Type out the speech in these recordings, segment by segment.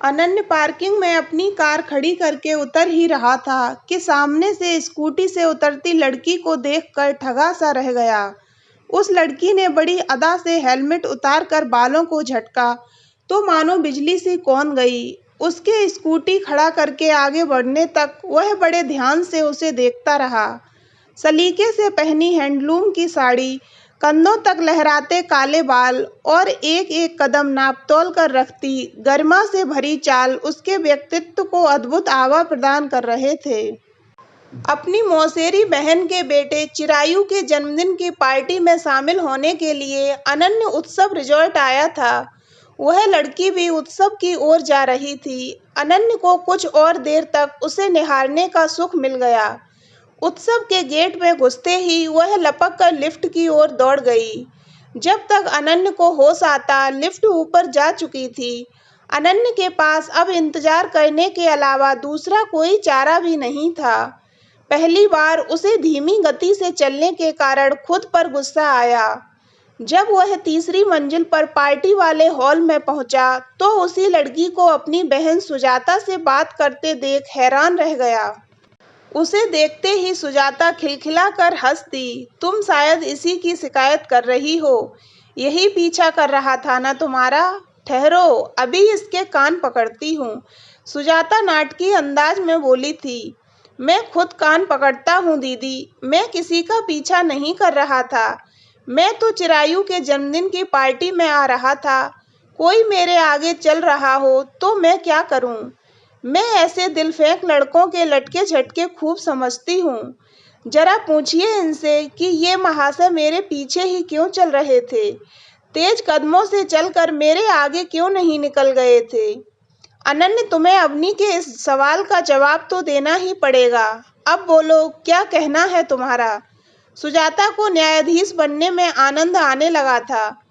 अनन्य पार्किंग में अपनी कार खड़ी करके उतर ही रहा था कि सामने से स्कूटी से उतरती लड़की को देखकर ठगा सा रह गया। उस लड़की ने बड़ी अदा से हेलमेट उतार कर बालों को झटका तो मानो बिजली सी कौन गई। उसके स्कूटी खड़ा करके आगे बढ़ने तक वह बड़े ध्यान से उसे देखता रहा। सलीके से पहनी हैंडलूम की साड़ी, कंधों तक लहराते काले बाल और एक एक कदम नापतोल कर रखती गरिमा से भरी चाल उसके व्यक्तित्व को अद्भुत आभा प्रदान कर रहे थे। अपनी मौसेरी बहन के बेटे चिरायु के जन्मदिन की पार्टी में शामिल होने के लिए अनन्य उत्सव रिजॉर्ट आया था। वह लड़की भी उत्सव की ओर जा रही थी। अनन्य को कुछ और देर तक उसे निहारने का सुख मिल गया। उत्सव के गेट में घुसते ही वह लपक कर लिफ्ट की ओर दौड़ गई। जब तक अनन्य को होश आता, लिफ्ट ऊपर जा चुकी थी। अनन्य के पास अब इंतजार करने के अलावा दूसरा कोई चारा भी नहीं था। पहली बार उसे धीमी गति से चलने के कारण खुद पर गुस्सा आया। जब वह तीसरी मंजिल पर पार्टी वाले हॉल में पहुंचा तो उसी लड़की को अपनी बहन सुजाता से बात करते देख हैरान रह गया। उसे देखते ही सुजाता खिलखिला कर हंस दी। तुम शायद इसी की शिकायत कर रही हो। यही पीछा कर रहा था ना तुम्हारा। ठहरो, अभी इसके कान पकड़ती हूँ। सुजाता नाटकीय अंदाज में बोली थी। मैं खुद कान पकड़ता हूँ दीदी। मैं किसी का पीछा नहीं कर रहा था। मैं तो चिरायु के जन्मदिन की पार्टी में आ रहा था। कोई मेरे आगे चल रहा हो तो मैं क्या करूँ। मैं ऐसे दिलफेंक लड़कों के लटके झटके खूब समझती हूँ। जरा पूछिए इनसे कि ये महाशय मेरे पीछे ही क्यों चल रहे थे। तेज कदमों से चलकर मेरे आगे क्यों नहीं निकल गए थे। अनन्य, तुम्हें अवनी के इस सवाल का जवाब तो देना ही पड़ेगा। अब बोलो, क्या कहना है तुम्हारा। सुजाता को न्यायाधीश बनने में आनंद आने लगा था।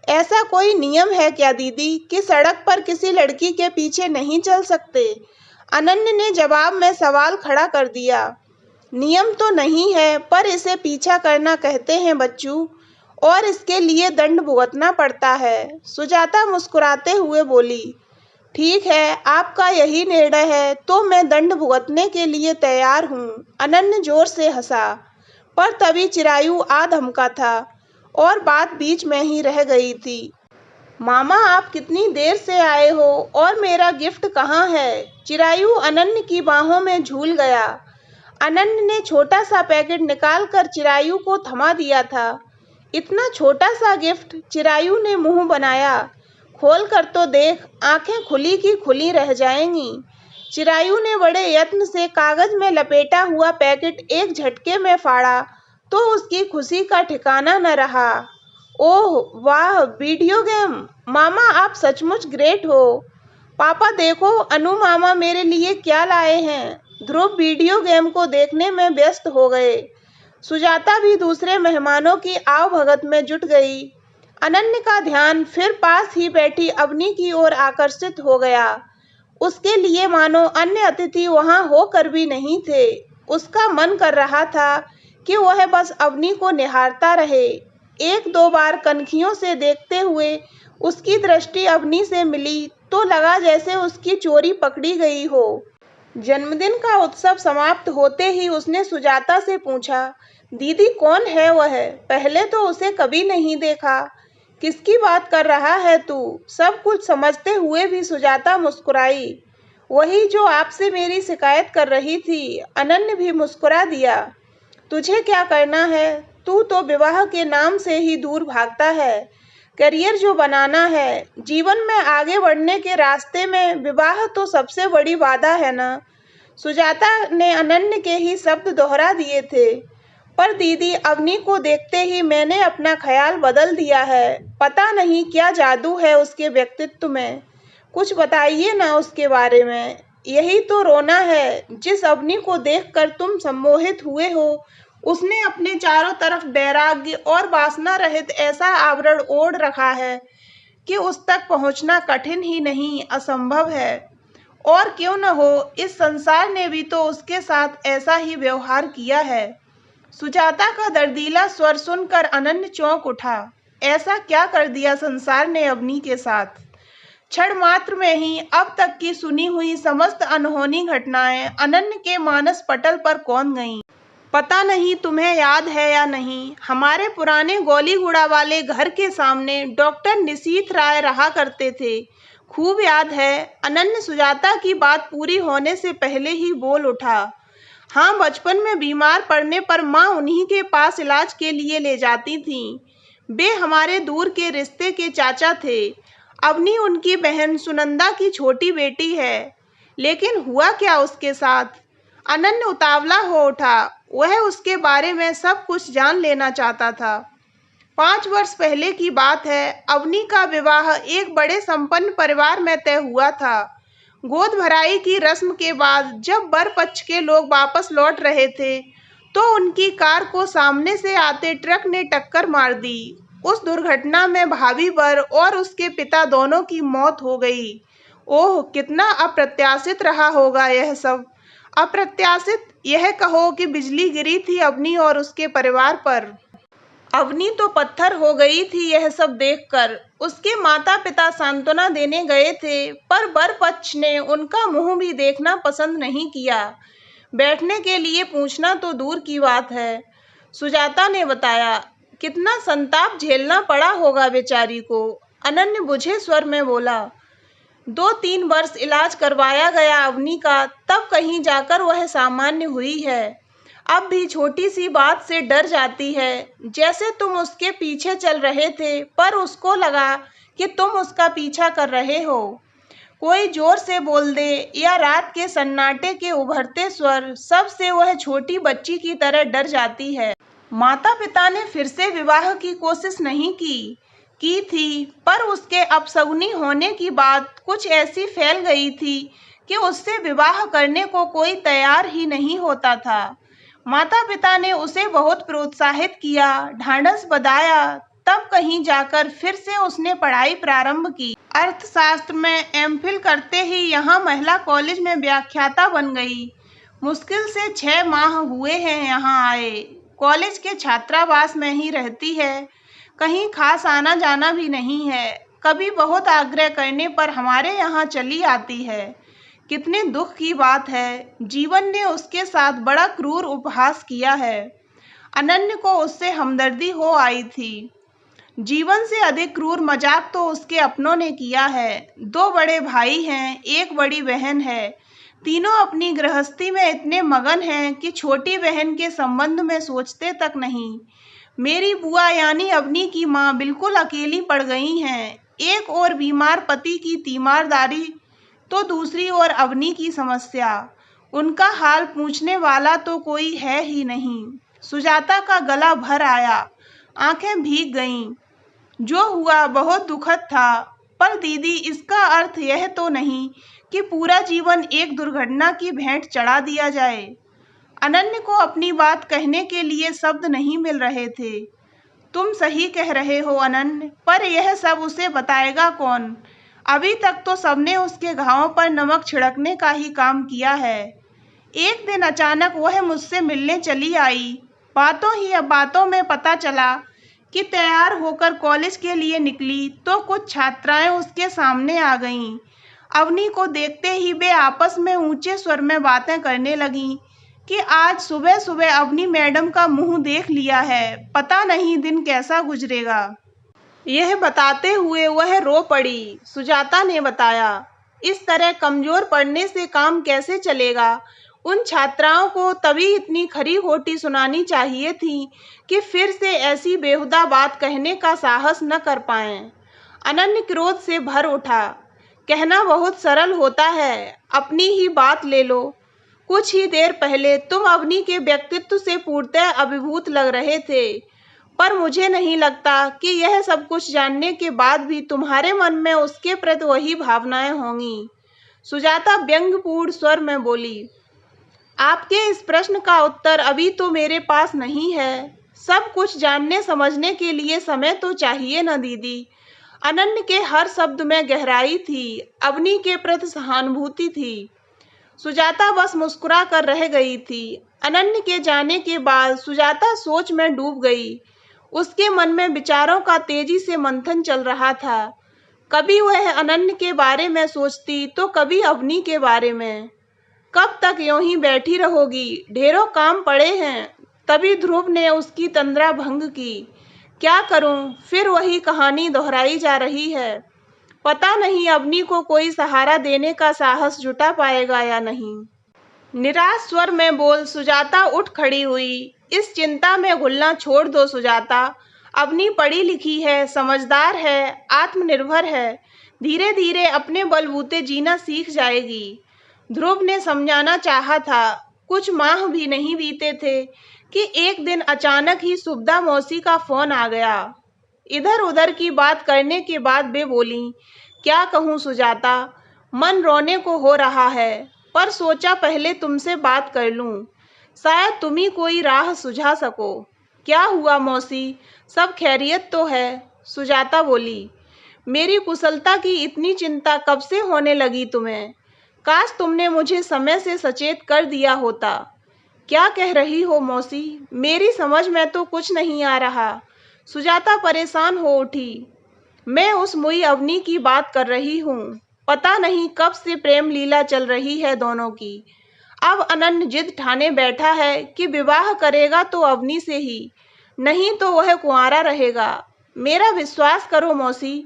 ऐसा कोई नियम है क्या दीदी कि सड़क पर किसी लड़की के पीछे नहीं चल सकते। अनन्य ने जवाब में सवाल खड़ा कर दिया। नियम तो नहीं है, पर इसे पीछा करना कहते हैं बच्चू, और इसके लिए दंड भुगतना पड़ता है। सुजाता मुस्कुराते हुए बोली। ठीक है, आपका यही निर्णय है तो मैं दंड भुगतने के लिए तैयार हूँ। अनन्य जोर से हंसा, पर तभी चिरायु आ धमका था और बात बीच में ही रह गई थी। मामा, आप कितनी देर से आए हो और मेरा गिफ्ट कहाँ है। चिरायु अनन्य की बाहों में झूल गया। अनन्य ने छोटा सा पैकेट निकाल कर चिरायु को थमा दिया था। इतना छोटा सा गिफ्ट। चिरायु ने मुंह बनाया। खोल कर तो देख, आंखें खुली की खुली रह जाएंगी। चिरायु ने बड़े यत्न से कागज में लपेटा हुआ पैकेट एक झटके में फाड़ा तो उसकी खुशी का ठिकाना न रहा। ओह वाह, वीडियो गेम। मामा, आप सचमुच ग्रेट हो। पापा देखो, अनु मामा मेरे लिए क्या लाए हैं। ध्रुव वीडियो गेम को देखने में व्यस्त हो गए। सुजाता भी दूसरे मेहमानों की आवभगत में जुट गई। अनन्य का ध्यान फिर पास ही बैठी अवनी की ओर आकर्षित हो गया। उसके लिए मानो अन्य अतिथि वहां होकर भी नहीं थे। उसका मन कर रहा था कि वह बस अवनी को निहारता रहे। एक दो बार कनखियों से देखते हुए उसकी दृष्टि अवनी से मिली तो लगा जैसे उसकी चोरी पकड़ी गई हो। जन्मदिन का उत्सव समाप्त होते ही उसने सुजाता से पूछा, दीदी कौन है वह। पहले तो उसे कभी नहीं देखा। किसकी बात कर रहा है तू। सब कुछ समझते हुए भी सुजाता मुस्कुराई। वही जो आपसे मेरी शिकायत कर रही थी। अनन्य भी मुस्कुरा दिया। तुझे क्या करना है। तू तो विवाह के नाम से ही दूर भागता है। करियर जो बनाना है, जीवन में आगे बढ़ने के रास्ते में विवाह तो सबसे बड़ी बाधा है ना। सुजाता ने अनन्य के ही शब्द दोहरा दिए थे। पर दीदी, अवनी को देखते ही मैंने अपना ख्याल बदल दिया है। पता नहीं क्या जादू है उसके व्यक्तित्व में। कुछ बताइए ना उसके बारे में। यही तो रोना है। जिस अवनी को देखकर तुम सम्मोहित हुए हो, उसने अपने चारों तरफ वैराग्य और वासना रहित ऐसा आवरण ओढ़ रखा है कि उस तक पहुंचना कठिन ही नहीं, असंभव है। और क्यों न हो, इस संसार ने भी तो उसके साथ ऐसा ही व्यवहार किया है। सुजाता का दर्दीला स्वर सुनकर अनन्य चौंक उठा। ऐसा क्या कर दिया संसार ने अवनी के साथ। क्षण मात्र में ही अब तक की सुनी हुई समस्त अनहोनी घटनाएं अनन्य के मानस पटल पर कौंध गईं। पता नहीं तुम्हें याद है या नहीं, हमारे पुराने गोलीगुड़ा वाले घर के सामने डॉक्टर निशीथ राय रहा करते थे। खूब याद है। अनन्य सुजाता की बात पूरी होने से पहले ही बोल उठा। हाँ, बचपन में बीमार पड़ने पर माँ उन्हीं के पास इलाज के लिए ले जाती थी। वे हमारे दूर के रिश्ते के चाचा थे। अवनी उनकी बहन सुनंदा की छोटी बेटी है। लेकिन हुआ क्या उसके साथ? अनन्य उतावला हो उठा। वह उसके बारे में सब कुछ जान लेना चाहता था। 5 वर्ष पहले की बात है। अवनी का विवाह एक बड़े संपन्न परिवार में तय हुआ था। गोद भराई की रस्म के बाद जब वर पक्ष के लोग वापस लौट रहे थे तो उनकी कार को सामने से आते ट्रक ने टक्कर मार दी। उस दुर्घटना में भाभी वर और उसके पिता दोनों की मौत हो गई। ओह, कितना अप्रत्याशित रहा होगा यह सब। अप्रत्याशित, यह कहो कि बिजली गिरी थी अवनी और उसके परिवार पर। अवनी तो पत्थर हो गई थी यह सब देखकर। उसके माता पिता सांत्वना देने गए थे, पर वर पक्ष ने उनका मुंह भी देखना पसंद नहीं किया। बैठने के लिए पूछना तो दूर की बात है। सुजाता ने बताया। कितना संताप झेलना पड़ा होगा बेचारी को। अनन्य बुझे स्वर में बोला। 2-3 वर्ष इलाज करवाया गया अवनी का, तब कहीं जाकर वह सामान्य हुई है। अब भी छोटी सी बात से डर जाती है। जैसे तुम उसके पीछे चल रहे थे पर उसको लगा कि तुम उसका पीछा कर रहे हो। कोई जोर से बोल दे या रात के सन्नाटे के उभरते स्वर, सबसे वह छोटी बच्ची की तरह डर जाती है। माता पिता ने फिर से विवाह की कोशिश नहीं की थी, पर उसके अपशगुनी होने की बात कुछ ऐसी फैल गई थी कि उससे विवाह करने को कोई तैयार ही नहीं होता था। माता पिता ने उसे बहुत प्रोत्साहित किया, ढांढस बंधाया, तब कहीं जाकर फिर से उसने पढ़ाई प्रारंभ की। अर्थशास्त्र में एमफिल करते ही यहाँ महिला कॉलेज में व्याख्याता बन गई। मुश्किल से 6 माह हुए हैं यहाँ आए। कॉलेज के छात्रावास में ही रहती है, कहीं खास आना जाना भी नहीं है। कभी बहुत आग्रह करने पर हमारे यहाँ चली आती है। कितने दुख की बात है, जीवन ने उसके साथ बड़ा क्रूर उपहास किया है। अनन्य को उससे हमदर्दी हो आई थी। जीवन से अधिक क्रूर मजाक तो उसके अपनों ने किया है। 2 बड़े भाई हैं, 1 बड़ी बहन है। तीनों अपनी गृहस्थी में इतने मगन हैं कि छोटी बहन के संबंध में सोचते तक नहीं। मेरी बुआ यानी अवनी की माँ बिल्कुल अकेली पड़ गई हैं। एक और बीमार पति की तीमारदारी तो दूसरी ओर अवनी की समस्या। उनका हाल पूछने वाला तो कोई है ही नहीं। सुजाता का गला भर आया, आंखें भीग गईं। जो हुआ बहुत दुखद था, पर दीदी इसका अर्थ यह तो नहीं कि पूरा जीवन एक दुर्घटना की भेंट चढ़ा दिया जाए। अनन्य को अपनी बात कहने के लिए शब्द नहीं मिल रहे थे। तुम सही कह रहे हो अनन्य, पर यह सब उसे बताएगा कौन? अभी तक तो सबने उसके घावों पर नमक छिड़कने का ही काम किया है। एक दिन अचानक वह मुझसे मिलने चली आई। बातों में पता चला कि तैयार होकर कॉलेज के लिए निकली तो कुछ छात्राएं उसके सामने आ गईं। अवनी को देखते ही वे आपस में ऊंचे स्वर में बातें करने लगीं कि आज सुबह सुबह अवनी मैडम का मुंह देख लिया है, पता नहीं दिन कैसा गुजरेगा। यह बताते हुए वह रो पड़ी। सुजाता ने बताया। इस तरह कमजोर पड़ने से काम कैसे चलेगा? उन छात्राओं को तभी इतनी खरी खोटी सुनानी चाहिए थी कि फिर से ऐसी बेहुदा बात कहने का साहस न कर पाएं। अनन्य क्रोध से भर उठा। कहना बहुत सरल होता है, अपनी ही बात ले लो। कुछ ही देर पहले तुम अवनी के व्यक्तित्व से पूर्णतः अभिभूत लग रहे थे, पर मुझे नहीं लगता कि यह सब कुछ जानने के बाद भी तुम्हारे मन में उसके प्रति वही भावनाएं होंगी। सुजाता व्यंग्यपूर्ण स्वर में बोली। आपके इस प्रश्न का उत्तर अभी तो मेरे पास नहीं है। सब कुछ जानने समझने के लिए समय तो चाहिए न दीदी। अनन्य के हर शब्द में गहराई थी, अवनी के प्रति सहानुभूति थी। सुजाता बस मुस्कुरा कर रह गई थी। अनन्य के जाने के बाद सुजाता सोच में डूब गई। उसके मन में विचारों का तेजी से मंथन चल रहा था। कभी वह अनन्य के बारे में सोचती तो कभी अवनी के बारे में। कब तक यूं ही बैठी रहोगी, ढेरों काम पड़े हैं। तभी ध्रुव ने उसकी तंद्रा भंग की। क्या करूं, फिर वही कहानी दोहराई जा रही है। पता नहीं अवनी को कोई सहारा देने का साहस जुटा पाएगा या नहीं। निराश स्वर में बोल सुजाता उठ खड़ी हुई। इस चिंता में घुलना छोड़ दो सुजाता। अवनी पढ़ी लिखी है, समझदार है, आत्मनिर्भर है। धीरे धीरे अपने बलबूते जीना सीख जाएगी। ध्रुव ने समझाना चाहा था। कुछ माह भी नहीं बीते थे कि एक दिन अचानक ही सुब्दा मौसी का फोन आ गया। इधर उधर की बात करने के बाद वे बोली, क्या कहूँ सुजाता, मन रोने को हो रहा है, पर सोचा पहले तुमसे बात कर लूं। शायद तुम ही कोई राह सुझा सको। क्या हुआ मौसी, सब खैरियत तो है? सुजाता बोली, मेरी कुशलता की इतनी चिंता कब से होने लगी तुम्हें? काश तुमने मुझे समय से सचेत कर दिया होता। क्या कह रही हो मौसी, मेरी समझ में तो कुछ नहीं आ रहा। सुजाता परेशान हो उठी। मैं उस मुई अवनी की बात कर रही हूँ। पता नहीं कब से प्रेम लीला चल रही है दोनों की। अब अनन्य जिद ठाने बैठा है कि विवाह करेगा तो अवनी से ही, नहीं तो वह कुंवारा रहेगा। मेरा विश्वास करो मौसी,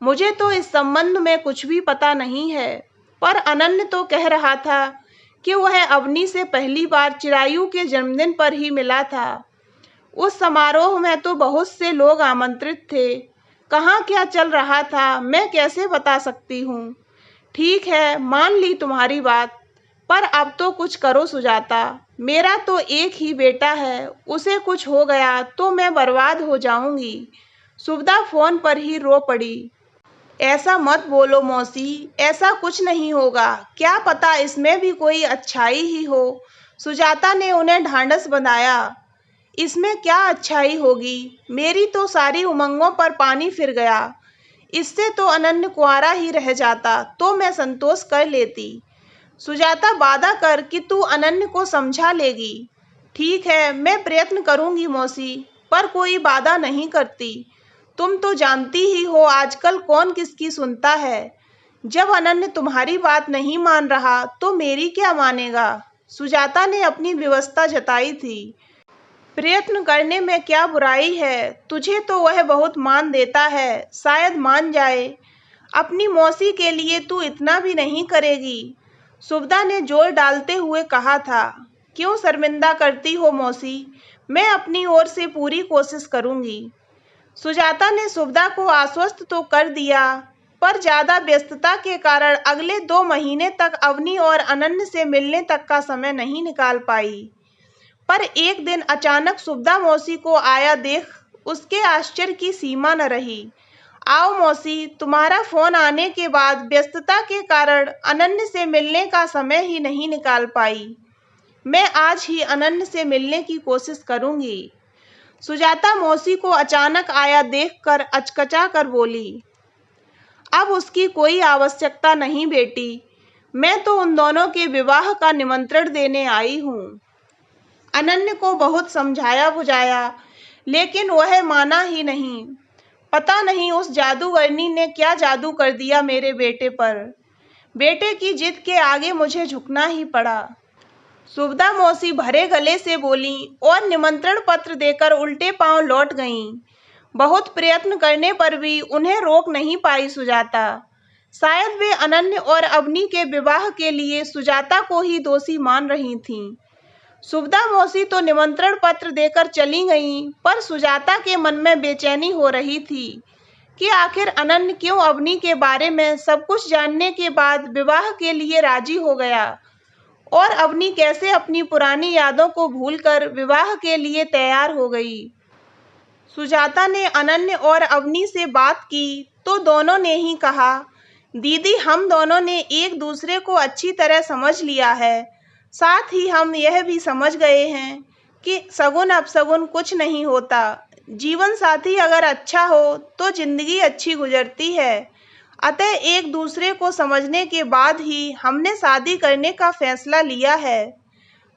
मुझे तो इस संबंध में कुछ भी पता नहीं है, पर अनन्य तो कह रहा था कि वह अवनी से पहली बार चिरायु के जन्मदिन पर ही मिला था। उस समारोह में तो बहुत से लोग आमंत्रित थे। कहाँ क्या चल रहा था मैं कैसे बता सकती हूँ। ठीक है, मान ली तुम्हारी बात, पर अब तो कुछ करो सुजाता। मेरा तो एक ही बेटा है, उसे कुछ हो गया तो मैं बर्बाद हो जाऊंगी। सुब्दा फोन पर ही रो पड़ी। ऐसा मत बोलो मौसी, ऐसा कुछ नहीं होगा। क्या पता इसमें भी कोई अच्छाई ही हो। सुजाता ने उन्हें ढांढस बंधाया। इसमें क्या अच्छाई होगी, मेरी तो सारी उमंगों पर पानी फिर गया। इससे तो अनन्य कुंवारा ही रह जाता तो मैं संतोष कर लेती। सुजाता वादा कर कि तू अनन्य को समझा लेगी। ठीक है, मैं प्रयत्न करूंगी मौसी, पर कोई वादा नहीं करती। तुम तो जानती ही हो आजकल कौन किसकी सुनता है। जब अनन्य तुम्हारी बात नहीं मान रहा तो मेरी क्या मानेगा। सुजाता ने अपनी व्यवस्था जताई थी। प्रयत्न करने में क्या बुराई है, तुझे तो वह बहुत मान देता है, शायद मान जाए। अपनी मौसी के लिए तू इतना भी नहीं करेगी, सुब्दा ने जोर डालते हुए कहा था। क्यों शर्मिंदा करती हो मौसी, मैं अपनी ओर से पूरी कोशिश करूंगी। सुजाता ने सुब्दा को आश्वस्त तो कर दिया, पर ज्यादा व्यस्तता के कारण अगले 2 महीने तक अवनी और अनन्य से मिलने तक का समय नहीं निकाल पाई। पर एक दिन अचानक सुब्दा मौसी को आया देख उसके आश्चर्य की सीमा न रही। आओ मौसी, तुम्हारा फोन आने के बाद व्यस्तता के कारण अनन्य से मिलने का समय ही नहीं निकाल पाई। मैं आज ही अनन्य से मिलने की कोशिश करूंगी। सुजाता मौसी को अचानक आया देखकर अचकचा कर बोली, अब उसकी कोई आवश्यकता नहीं बेटी, मैं तो उन दोनों के विवाह का निमंत्रण देने आई हूँ। अनन्य को बहुत समझाया बुझाया, लेकिन वह माना ही नहीं। पता नहीं उस जादूगरनी ने क्या जादू कर दिया मेरे बेटे पर। बेटे की जिद के आगे मुझे झुकना ही पड़ा। सुब्दा मौसी भरे गले से बोली और निमंत्रण पत्र देकर उल्टे पांव लौट गईं। बहुत प्रयत्न करने पर भी उन्हें रोक नहीं पाई सुजाता। शायद वे अनन्य और अवनी के विवाह के लिए सुजाता को ही दोषी मान रही थीं। सुब्दा मौसी तो निमंत्रण पत्र देकर चली गईं, पर सुजाता के मन में बेचैनी हो रही थी कि आखिर अनन्य क्यों अवनी के बारे में सब कुछ जानने के बाद विवाह के लिए राजी हो गया, और अवनी कैसे अपनी पुरानी यादों को भूलकर विवाह के लिए तैयार हो गई। सुजाता ने अनन्य और अवनी से बात की तो दोनों ने ही कहा, दीदी हम दोनों ने एक दूसरे को अच्छी तरह समझ लिया है। साथ ही हम यह भी समझ गए हैं कि सगुन अपसगुन कुछ नहीं होता। जीवन साथी अगर अच्छा हो तो जिंदगी अच्छी गुजरती है। अतः एक दूसरे को समझने के बाद ही हमने शादी करने का फैसला लिया है।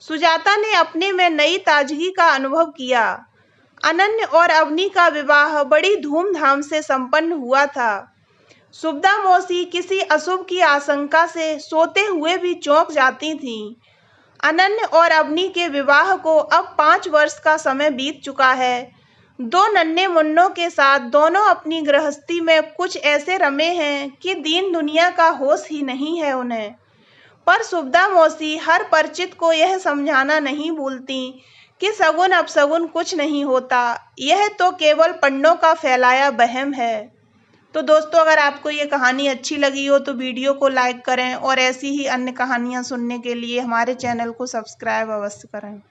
सुजाता ने अपने में नई ताजगी का अनुभव किया। अनन्य और अवनी का विवाह बड़ी धूमधाम से संपन्न हुआ था। सुभदा मौसी किसी अशुभ की आशंका से सोते हुए भी चौंक जाती थीं। अनन्य और अवनी के विवाह को अब 5 वर्ष का समय बीत चुका है। 2 नन्हे मुन्नों के साथ दोनों अपनी गृहस्थी में कुछ ऐसे रमे हैं कि दीन दुनिया का होश ही नहीं है उन्हें। पर सुभदा मौसी हर परिचित को यह समझाना नहीं भूलती कि सगुन अपसगुन कुछ नहीं होता, यह तो केवल पंडों का फैलाया वहम है। तो दोस्तों, अगर आपको ये कहानी अच्छी लगी हो तो वीडियो को लाइक करें और ऐसी ही अन्य कहानियाँ सुनने के लिए हमारे चैनल को सब्सक्राइब अवश्य करें।